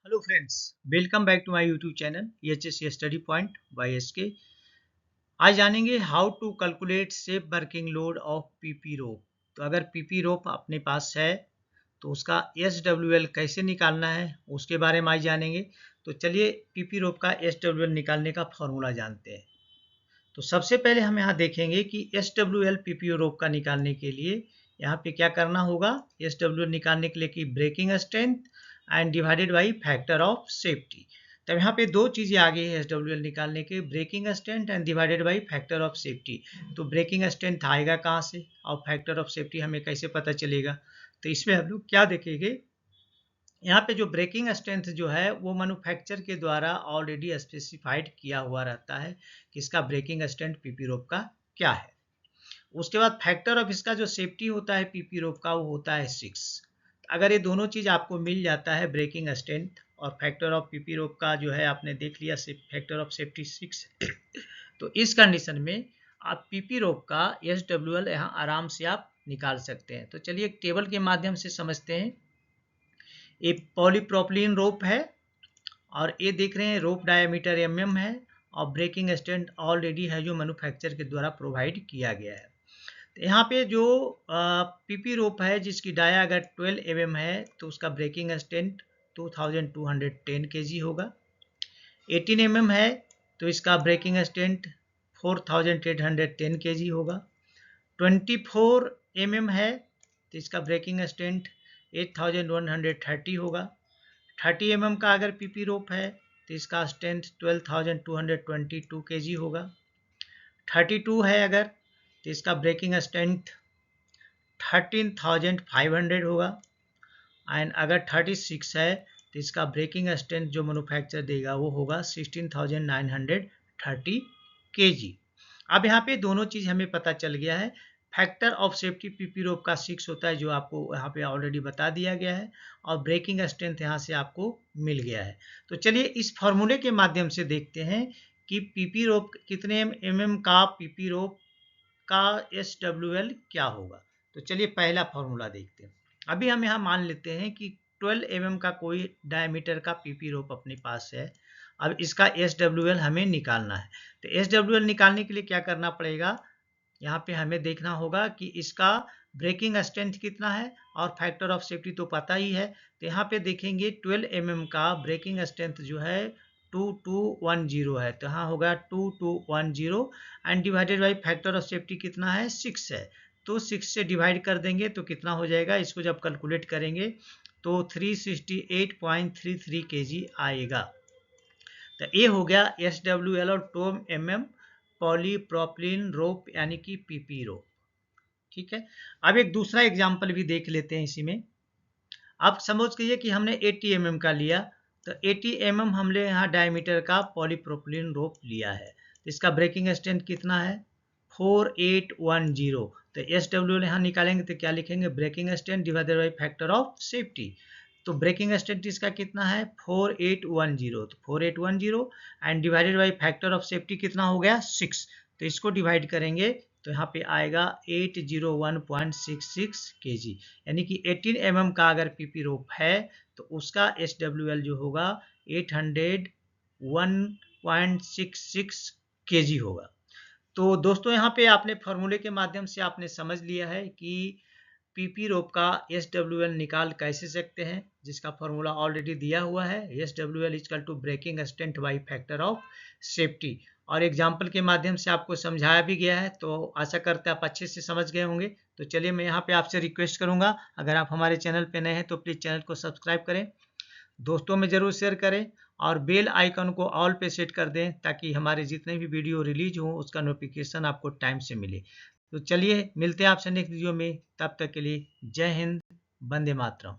Hello friends, welcome back to my YouTube channel EHS study point by SK। आज जानेंगे how to calculate safe working load of PP rope. तो अगर PP रोप अपने पास है तो उसका SWL कैसे निकालना है उसके बारे में आज जानेंगे। तो चलिए पीपी रोप का SWL निकालने का फॉर्मूला जानते हैं। तो सबसे पहले हम यहाँ देखेंगे कि SWL पीपी रोप का निकालने के लिए यहाँ पे क्या करना होगा। SWL निकालने के लिए कि breaking strength and divided by factor of safety. तब यहाँ पे दो चीज़ें आ गई है SWL निकालने के, breaking strength and divided by factor of safety. तो ब्रेकिंग स्ट्रेंथ आएगा कहाँ से और फैक्टर ऑफ सेफ्टी हमें कैसे पता चलेगा। तो इसमें हम लोग क्या देखेंगे, यहाँ पे जो ब्रेकिंग स्ट्रेंथ जो है वो मैन्युफैक्चर के द्वारा ऑलरेडी स्पेसिफाइड किया हुआ रहता है कि इसका ब्रेकिंग स्ट्रेंथ पीपी रोप का क्या है। उसके बाद फैक्टर ऑफ इसका जो सेफ्टी होता है पीपी रोप का वो होता है 6। अगर ये दोनों चीज़ आपको मिल जाता है, ब्रेकिंग स्ट्रेंथ और फैक्टर ऑफ पीपी रोप का जो है आपने देख लिया फैक्टर ऑफ सेफ्टी 6 तो इस कंडीशन में आप पीपी रोप का SWL यहाँ आराम से आप निकाल सकते हैं। तो चलिए एक टेबल के माध्यम से समझते हैं। ये पॉलीप्रोपिलीन रोप है और ये देख रहे हैं रोप डायमीटर mm है और ब्रेकिंग स्ट्रेंथ ऑलरेडी है जो मैन्युफैक्चर के द्वारा प्रोवाइड किया गया है। तो यहाँ पे जो पीपी रोप है जिसकी डाया अगर 12 mm है तो उसका ब्रेकिंग स्ट्रेंथ 2210 kg होगा। 18 mm है तो इसका ब्रेकिंग स्ट्रेंथ 4810 kg होगा। 24 mm है तो इसका ब्रेकिंग स्ट्रेंथ 8130 होगा। 30 mm का अगर पीपी रोप है तो इसका स्ट्रेंथ 12222 kg होगा। 32 है अगर तो इसका ब्रेकिंग स्ट्रेंथ 13500 होगा। एंड अगर 36 है तो इसका ब्रेकिंग स्ट्रेंथ जो मैन्युफैक्चर देगा वो होगा 16930 kg। अब यहाँ पे दोनों चीज़ हमें पता चल गया है। फैक्टर ऑफ सेफ्टी पीपी रोप का 6 होता है जो आपको यहाँ पे ऑलरेडी बता दिया गया है और ब्रेकिंग स्ट्रेंथ यहाँ से आपको मिल गया है। तो चलिए इस फॉर्मूले के माध्यम से देखते हैं कि पीपी रोप कितने mm का पीपी रोप का SWL क्या होगा। तो चलिए पहला फॉर्मूला देखते हैं। अभी हम यहाँ मान लेते हैं कि 12 mm का कोई डायमीटर का पीपी रोप अपने पास है। अब इसका SWL हमें निकालना है। तो SWL निकालने के लिए क्या करना पड़ेगा, यहाँ पे हमें देखना होगा कि इसका ब्रेकिंग स्ट्रेंथ कितना है और फैक्टर ऑफ सेफ्टी तो पता ही है। तो यहाँ पे देखेंगे 12 mm का ब्रेकिंग स्ट्रेंथ जो है 2210 है तो यहाँ होगा 2210 and divided by factor of safety कितना है 6 है। तो 6 से डिवाइड कर देंगे तो कितना हो जाएगा, इसको जब कैलकुलेट करेंगे तो 368.33 kg आएगा। तो ये हो गया SWL और 2 mm पॉलीप्रोपिलीन रोप यानी कि पीपी रोप। ठीक है, अब एक दूसरा एग्जांपल भी देख लेते हैं इसी में। आप समझ कीजिए कि हमने 80 mm का लिया तो 80 mm हमने यहाँ डायमीटर का पॉलीप्रोपिलीन रोप लिया है। इसका ब्रेकिंग स्ट्रेंथ कितना है 4810। तो SWL यहाँ निकालेंगे तो क्या लिखेंगे, breaking strength divided by factor of safety. तो ब्रेकिंग स्ट्रेंथ इसका कितना है 4810, तो 4810 and divided by factor of safety कितना हो गया 6। तो इसको डिवाइड करेंगे तो यहाँ पे आएगा 801.66 kg, यानी कि 18 mm का अगर पीपी रोप है तो उसका SWL जो होगा 801.66 kg होगा। तो दोस्तों यहाँ पे आपने फॉर्मूले के माध्यम से आपने समझ लिया है कि पीपी रोप का SWL निकाल कैसे सकते हैं, जिसका फॉर्मूला ऑलरेडी दिया हुआ है SWL equal to breaking strength by factor of safety. और एग्जाम्पल के माध्यम से आपको समझाया भी गया है तो आशा करते हैं आप अच्छे से समझ गए होंगे। तो चलिए मैं यहाँ पे आपसे रिक्वेस्ट करूँगा, अगर आप हमारे चैनल पे नए हैं तो प्लीज़ चैनल को सब्सक्राइब करें, दोस्तों में ज़रूर शेयर करें और बेल आइकन को ऑल पे सेट कर दें ताकि हमारे जितने भी वीडियो रिलीज हों उसका नोटिफिकेशन आपको टाइम से मिले। तो चलिए मिलते हैं आपसे नेक्स्ट वीडियो में, तब तक के लिए जय हिंद, वंदे मातरम।